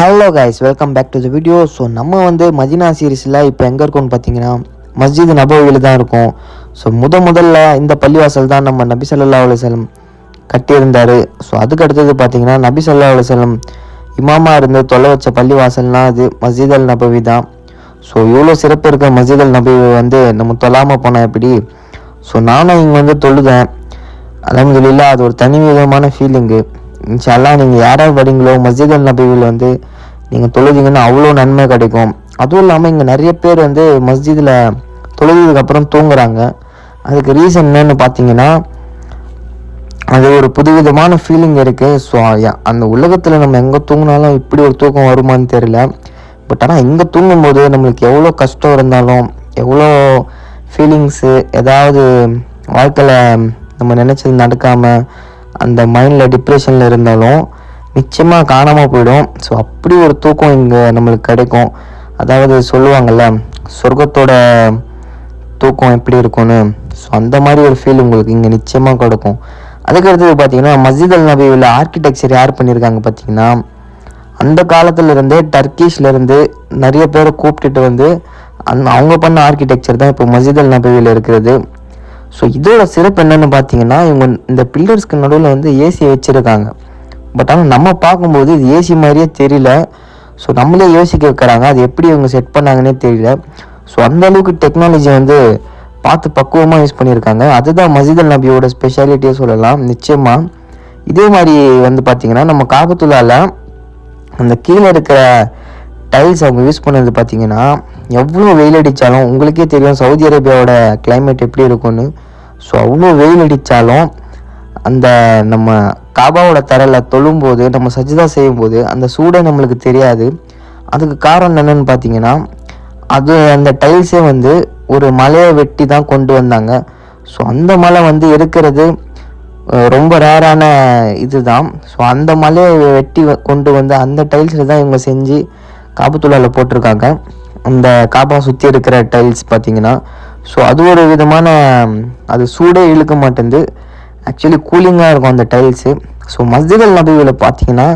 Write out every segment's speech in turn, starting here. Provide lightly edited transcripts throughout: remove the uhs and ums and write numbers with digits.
Hello guys, welcome back to the video. So நம்ம மதீனா சீரீஸில் இப்போ எங்கே இருக்கோம்னு பார்த்தீங்கன்னா மஸ்ஜித் நபவியில் தான் இருக்கும். ஸோ முதல்ல இந்த பள்ளிவாசல் தான் நம்ம நபி ஸல்லல்லாஹு அலைஹி வஸல்லம் கட்டியிருந்தார். ஸோ அதுக்கு அடுத்தது பார்த்தீங்கன்னா நபி ஸல்லல்லாஹு அலைஹி வஸல்லம் இமாமா இருந்து தொலை வச்ச பள்ளிவாசல்னால் அது மஸ்ஜித் அல் நபவி தான். ஸோ இவ்வளோ சிறப்பு இருக்க மஸ்ஜித் அல் நபவி நம்ம தொழாமல் போனால் எப்படி? ஸோ நானும் இங்கே தொழுதேன். அல்ஹம்துலில்லாஹ், அது ஒரு தனி விதமான ஃபீலிங்கு. இன்ஷா அல்லாஹ் நீங்கள் யாராவது வரீங்களோ மஸ்ஜித் அல் நபவியில் நீங்கள் தொழுதிங்கன்னா அவ்வளோ நன்மை கிடைக்கும். அதுவும் இல்லாமல் இங்கே நிறைய பேர் மஸ்ஜிதில் தொழுதுக்கப்புறம் தூங்குறாங்க. அதுக்கு ரீசன் என்னன்னு பார்த்தீங்கன்னா அது ஒரு புதுவிதமான ஃபீலிங் இருக்குது. ஸோ அந்த உலகத்தில் நம்ம எங்கே தூங்கினாலும் இப்படி ஒரு தூக்கம் வருமானு தெரியல. பட் ஆனால் இங்கே தூங்கும்போது நம்மளுக்கு எவ்வளோ கஷ்டம் இருந்தாலும், எவ்வளோ ஃபீலிங்ஸு, ஏதாவது வாழ்க்கையில் நம்ம நினச்சது நடக்காமல் அந்த மைண்டில் டிப்ரெஷனில் இருந்தாலும் நிச்சயமாக காணாமல் போயிடும். ஸோ அப்படி ஒரு தூக்கம் இங்கே நம்மளுக்கு கிடைக்கும். அதாவது சொல்லுவாங்கள்ல, சொர்க்கத்தோட தூக்கம் எப்படி இருக்கும்னு. ஸோ அந்த மாதிரி ஒரு ஃபீல் உங்களுக்கு இங்கே நிச்சயமாக கிடைக்கும். அதுக்கடுத்தது பார்த்தீங்கன்னா மஸ்ஜித் அல் நபவியில் ஆர்கிடெக்சர் யார் பண்ணியிருக்காங்க பார்த்தீங்கன்னா, அந்த காலத்துலேருந்தே டர்க்கிஷ்லேருந்து நிறைய பேரை கூப்பிட்டுட்டு அவங்க பண்ண ஆர்கிடெக்சர் தான் இப்போ மஸ்ஜித் அல் நபவியில் இருக்கிறது. ஸோ இதோட சிறப்பு என்னென்னு பார்த்தீங்கன்னா, இவங்க இந்த பில்லர்ஸ்க்கு நடுவில் ஏசி வச்சுருக்காங்க. பட் ஆனால் நம்ம பார்க்கும்போது இது ஏசி மாதிரியே தெரியல. ஸோ நம்மளே யோசிக்க வைக்கிறாங்க, அது எப்படி இவங்க செட் பண்ணாங்கன்னே தெரியல. ஸோ அந்தளவுக்கு டெக்னாலஜி பார்த்து பக்குவமாக யூஸ் பண்ணியிருக்காங்க. அதுதான் மஸ்ஜித் அல் நபியோட ஸ்பெஷாலிட்டியே சொல்லலாம். நிச்சயமாக இதே மாதிரி பார்த்திங்கன்னா நம்ம காபத்துல்லால அந்த கீழே இருக்கிற டைல்ஸ் அவங்க யூஸ் பண்ணது பார்த்திங்கன்னா எவ்வளோ வெயில் அடித்தாலும், உங்களுக்கே தெரியும் சவுதி அரேபியாவோட கிளைமேட் எப்படி இருக்கும்னு. ஸோ அவ்வளோ வெயில் அடித்தாலும் அந்த நம்ம காபாவோட தரையில் தொழும்போது, நம்ம சஜ்தா செய்யும்போது அந்த சூடை நம்மளுக்கு தெரியாது. அதுக்கு காரணம் என்னென்னு பார்த்தீங்கன்னா, அது அந்த டைல்ஸே ஒரு மலையை வெட்டி தான் கொண்டு வந்தாங்க. ஸோ அந்த மலை இருக்கிறது ரொம்ப ரேரான இது தான். ஸோ அந்த மலையை வெட்டி கொண்டு அந்த டைல்ஸில் தான் இவங்க செஞ்சு காபத்துல்லாவில் போட்டிருக்காங்க. அந்த காபா சுற்றி இருக்கிற டைல்ஸ் பார்த்திங்கன்னா, ஸோ அது ஒரு விதமான அது சூடே இழுக்க மாட்டேங்குது. ஆக்சுவலி கூலிங்காக இருக்கும் அந்த டைல்ஸு. ஸோ மஸ்ஜித் அல் நபவியில் பார்த்தீங்கன்னா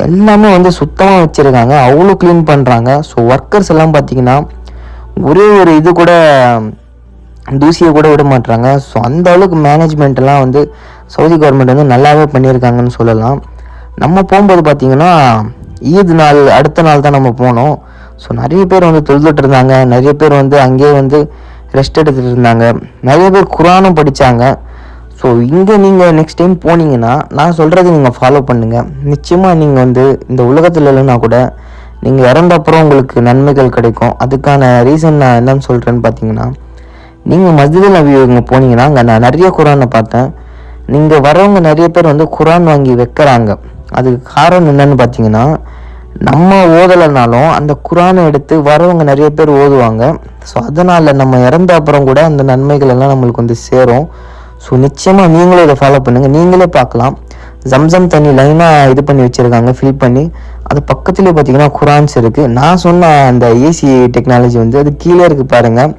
எல்லாமே சுத்தமாக வச்சுருக்காங்க, அவ்வளோ க்ளீன் பண்ணுறாங்க. ஸோ ஒர்க்கர்ஸ் எல்லாம் பார்த்திங்கன்னா ஒரே ஒரு இது கூட தூசியை கூட விட மாட்டுறாங்க. ஸோ அந்த அளவுக்கு மேனேஜ்மெண்ட்டெல்லாம் சவுதி கவர்மெண்ட் நல்லாவே பண்ணியிருக்காங்கன்னு சொல்லலாம். நம்ம போகும்போது பார்த்திங்கன்னா ஈத் நாள் அடுத்த நாள் தான் நம்ம போனோம். ஸோ நிறைய பேர் தொழுதுட்டு இருந்தாங்க, நிறைய பேர் அங்கேயே ரெஸ்ட் எடுத்துகிட்டு இருந்தாங்க, நிறைய பேர் குரானும் படித்தாங்க. ஸோ இங்கே நீங்கள் நெக்ஸ்ட் டைம் போனீங்கன்னா நான் சொல்கிறது நீங்கள் ஃபாலோ பண்ணுங்கள். நிச்சயமாக நீங்கள் இந்த உலகத்தில் இல்லைன்னா கூட நீங்கள் இறந்தப்புறம் உங்களுக்கு நன்மைகள் கிடைக்கும். அதுக்கான ரீசன் நான் என்னன்னு சொல்கிறேன்னு பார்த்தீங்கன்னா, நீங்கள் மஸ்ஜித் அல் நபவி இங்கே போனீங்கன்னா அங்கே நான் நிறைய குரானை பார்த்தேன். நீங்கள் வரவங்க நிறைய பேர் குரான் வாங்கி வைக்கிறாங்க. அதுக்கு காரணம் என்னன்னு பார்த்தீங்கன்னா, நம்ம ஓதலைனாலும் அந்த குரானை எடுத்து வரவங்க நிறைய பேர் ஓதுவாங்க. ஸோ அதனால் நம்ம இறந்த அப்புறம் கூட அந்த நன்மைகள் எல்லாம் நம்மளுக்கு சேரும். ஸோ நிச்சயமாக நீங்களும் இதை ஃபாலோ பண்ணுங்கள். நீங்களே பார்க்கலாம், ஜம்சம் தண்ணி லைனாக இது பண்ணி வச்சுருக்காங்க, ஃபில் பண்ணி. அது பக்கத்துலேயே பார்த்தீங்கன்னா குரான்ஸ் இருக்குது. நான் சொன்ன அந்த ஏசி டெக்னாலஜி அது கீழே இருக்குது பாருங்கள்,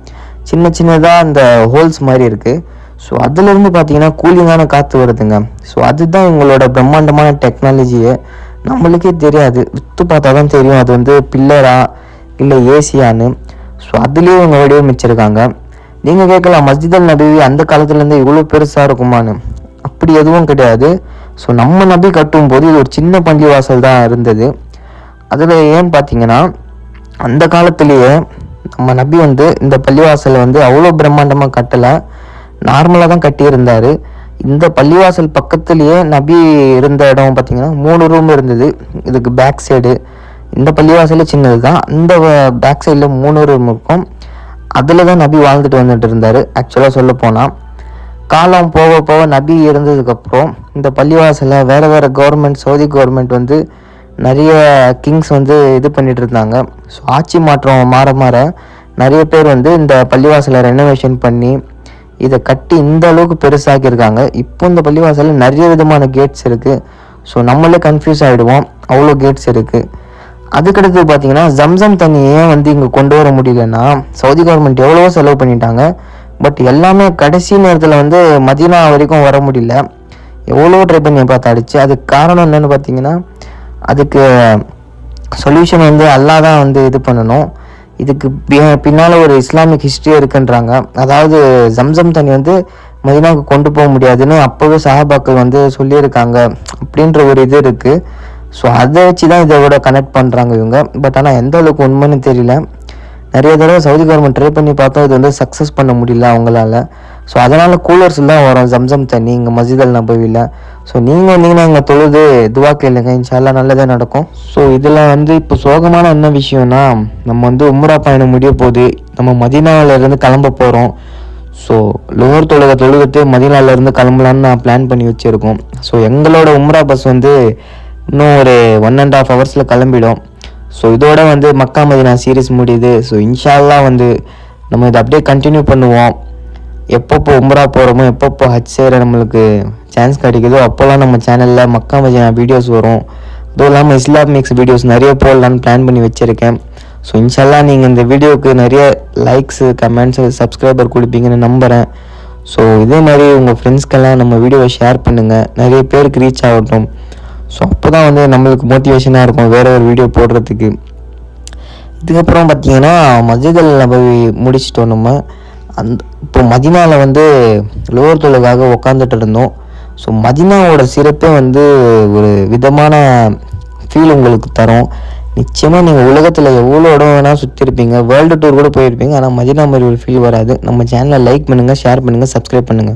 சின்ன சின்னதாக அந்த ஹோல்ஸ் மாதிரி இருக்குது. ஸோ அதுலேருந்து பார்த்தீங்கன்னா கூலிங்கான காற்று வருதுங்க. ஸோ அதுதான் எங்களோட பிரம்மாண்டமான டெக்னாலஜியே. நம்மளுக்கே தெரியாது, விற்று பார்த்தா தான் தெரியும் அது பில்லரா இல்லை ஏசியான்னு. ஸோ அதுலேயே இவங்க வடிவமைச்சிருக்காங்க. நீங்கள் கேட்கலாம், மஸ்ஜித் அல் நபவி அந்த காலத்துலேருந்து இவ்வளோ பெருசாக இருக்குமான்னு. அப்படி எதுவும் கிடையாது. ஸோ நம்ம நபி கட்டும் போது இது ஒரு சின்ன பள்ளிவாசல் தான் இருந்தது. அதில் ஏன்னு பார்த்தீங்கன்னா அந்த காலத்துலேயே நம்ம நபி இந்த பள்ளிவாசலை அவ்வளோ பிரம்மாண்டமாக கட்டலை, நார்மலாக தான் கட்டியிருந்தார். இந்த பள்ளிவாசல் பக்கத்துலேயே நபி இருந்த இடம் பார்த்திங்கன்னா 3 ரூம் இருந்தது. இதுக்கு பேக் சைடு இந்த பள்ளிவாசலே சின்னது தான், அந்த பேக் சைடில் 3 ரூம் இருக்கும். அதில் தான் நபி வாழ்ந்துட்டு வந்துட்டு இருந்தார். ஆக்சுவலாக சொல்ல போனால் காலம் போக போக நபி இருந்ததுக்கப்புறம் இந்த பள்ளிவாசலை வேறு வேறு கவர்மெண்ட், சவுதி கவர்மெண்ட் நிறைய கிங்ஸ் இது பண்ணிகிட்டு இருந்தாங்க. ஸோ ஆட்சி மாற்றம் மாற மாற நிறைய பேர் இந்த பள்ளிவாசலை ரெனோவேஷன் பண்ணி இதை கட்டி இந்த அளவுக்கு பெருசாக்கியிருக்காங்க. இப்போ இந்த பள்ளிவாசலில் நிறைய விதமான கேட்ஸ் இருக்குது. ஸோ நம்மளே கன்ஃபியூஸ் ஆகிடுவோம், அவ்வளோ கேட்ஸ் இருக்குது. அதுக்கடுத்து பார்த்தீங்கன்னா ஜம்சம் தண்ணியே இங்கே கொண்டு வர முடியலன்னா சவுதி கவர்மெண்ட் எவ்வளவோ செலவு பண்ணிட்டாங்க. பட் எல்லாமே கடைசி நேரத்தில் மதீனா வரைக்கும் வர முடியல, எவ்வளோ ட்ரை பண்ணி பார்த்தாடிச்சு. அதுக்கு காரணம் என்னென்னு பார்த்தீங்கன்னா, அதுக்கு சொல்யூஷன் வந்து அல்லாஹ் தான் வந்து இது பண்ணணும். இதுக்கு பின்னால் ஒரு இஸ்லாமிக் ஹிஸ்ட்ரி இருக்குன்றாங்க. அதாவது ஜம்சம் தண்ணி வந்து மதீனாவுக்கு கொண்டு போக முடியாதுன்னு அப்போவே சஹாபாக்கள் வந்து சொல்லியிருக்காங்க அப்படின்ற ஒரு இது இருக்குது. ஸோ அதை வச்சு தான் இதோட கனெக்ட் பண்ணுறாங்க இவங்க. பட் ஆனால் எந்த அளவுக்கு உண்மைன்னு தெரியல. நிறைய தடவை சவுதி கவர்மெண்ட் ட்ரை பண்ணி பார்த்தோம், இது வந்து சக்ஸஸ் பண்ண முடியல அவங்களால. ஸோ அதனால் கூலர்ஸ் தான் வரும் ஜம்சம் தண்ணி இங்கே மஸ்ஜித் அல் நபவியில். ஸோ நீங்கள் அங்கே தொழுது துவா கேளுங்க, இன்ஷா அல்லாஹ் நல்லதே நடக்கும். ஸோ இதில் வந்து இப்போ சோகமான என்ன விஷயம்னா, நம்ம வந்து உம்ரா பயணம் முடிய போகுது. நம்ம மதீனாவிலேருந்து கிளம்ப போகிறோம். ஸோ லோவர் தொழுகத்தை மதீனாவிலேருந்து கிளம்பலான்னு நான் பிளான் பண்ணி வச்சுருக்கோம். ஸோ எங்களோட உம்ரா பஸ் வந்து இன்னும் ஒரு 1.5 hours கிளம்பிடும். ஸோ இதோட வந்து மக்கா மதீனா சீரீஸ் முடியுது. ஸோ இன்ஷா அல்லாஹ் வந்து நம்ம இதை அப்படியே கண்டினியூ பண்ணுவோம். எப்பப்போ உம்ரா போகிறோமோ, எப்பப்போ ஹஜ் செய்கிற நம்மளுக்கு சான்ஸ் கிடைக்குதோ அப்போல்லாம் நம்ம சேனலில் மக்கா மதீனா வீடியோஸ் வரும். அதுவும் இல்லாமல் இஸ்லாமிக்ஸ் வீடியோஸ் நிறைய போடலான்னு பிளான் பண்ணி வச்சுருக்கேன். ஸோ இன்ஷா அல்லாஹ் நீங்கள் இந்த வீடியோவுக்கு நிறைய லைக்ஸு, கமெண்ட்ஸு, சப்ஸ்கிரைபர் கொடுப்பீங்கன்னு நம்புகிறேன். ஸோ இதே மாதிரி உங்கள் ஃப்ரெண்ட்ஸ்க்கெல்லாம் நம்ம வீடியோவை ஷேர் பண்ணுங்கள், நிறைய பேருக்கு ரீச் ஆகட்டும். ஸோ அப்போ தான் வந்து நம்மளுக்கு மோட்டிவேஷனாக இருக்கும் வேறு ஒரு வீடியோ போடுறதுக்கு. இதுக்கப்புறம் பார்த்திங்கன்னா மஸ்ஜித் அல் நபவி முடிச்சிட்டோம் நம்ம. இப்போ மதீனாவில் வந்து லோவர் தொழுகாக உட்காந்துட்டு இருந்தோம். ஸோ மதீனாவோட சிறப்பே வந்து ஒரு விதமான ஃபீல் உங்களுக்கு தரும். நிச்சயமாக நீங்கள் உலகத்தில் எவ்வளோ இடம் வேணால் சுற்றிருப்பீங்க, வேர்ல்டு டூர் கூட போயிருப்பீங்க, ஆனால் மதீனா மாதிரி ஒரு ஃபீல் வராது. நம்ம சேனலை லைக் பண்ணுங்கள், ஷேர் பண்ணுங்கள், சப்ஸ்கிரைப் பண்ணுங்கள்.